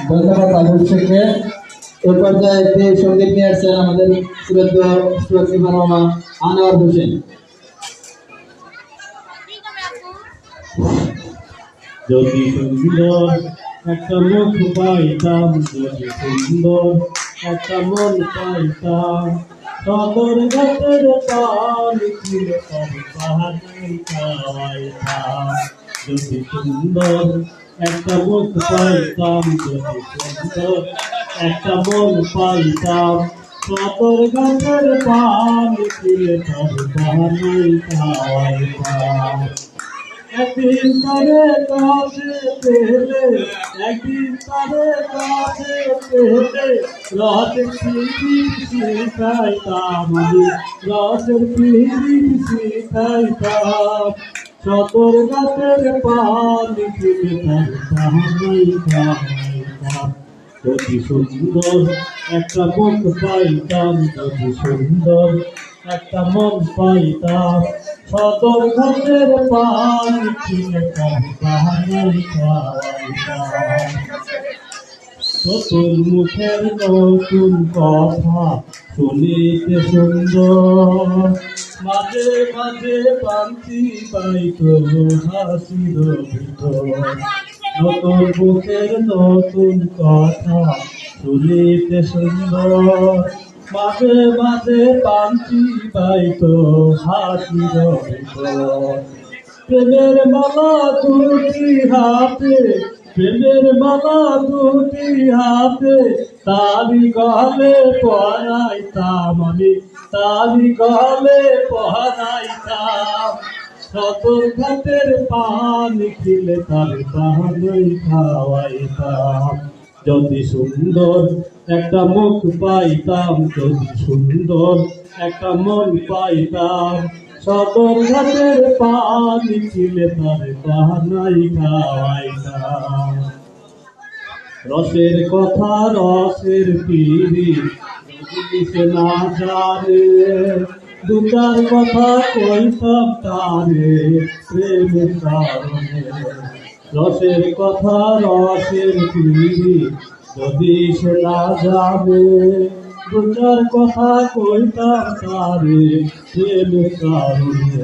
ধন্যবাদ আবুল শেখকে। এ পর্যায়ে একটি সঙ্গীত নিয়ে আসছেন আমাদের শ্রদ্ধেয় মামা আনোয়ার হোসেন। যদি সুন্দর একটা মুখ পাইতাম, যদি সুন্দর একটা মন পাইতাম, সদর ঘাটের পানি ছিলে তবে পাহাড়ি খাওয়াইতাম। যদি সুন্দর একটা মুখ পাইতাম, যদি সুন্দর একটা মন পাইতাম, সদর ঘাটের পানি ছিলে তবে পাহাড়ি খাওয়াইতাম। একদিন তারে কাছে পেলে, একদিন তারে কাছে পেলে, রসের পিড়ি শিখাইতাম আমি, রসের পিড়ি শিখাইতাম। সতর গাছের পানি ছিলে তার খাইতাম। যদি সুন্দর একটা মুখ পাইতাম, যদি সুন্দর একটা মন পাইতাম, সদর ঘাটের পানি ছিলে তাহাই খাওয়াইতাম। নতুন মুখের নতুন কথা শুনিতে সুন্দর, মাঝে মাঝে পান্তি পাইত হাসির ভিতর। নতুন মুখের নতুন কথা শুনিতে সুন্দর, মাঝে মাঝে পান্তি পাইত হাসির ভিতর। প্রেমের মালা দুটি হাতে, প্রেমের মালা দুটি হাতে, তালি গলে পরাইতাম আমি, তালি গলে পরাইতাম। সদর ঘাটের পানি ছিলে তার পাহাড়ই খাওয়াইতাম। যদি সুন্দর একটা মুখ পাইতাম, যদি সুন্দর একটা মন পাইতাম, সদর ঘাটের পানি ছিলে তার পাহাড়ই খাওয়াইতাম। রসের কথা রসের পিড়ি যদি সে না জানে, দু চার কথা কইতাম তারে প্রেমের কারণে। রসের কথা রসের পিড়ি যদি সে না জানে, দু চার কথা কইতাম তারে প্রেমের কারণে।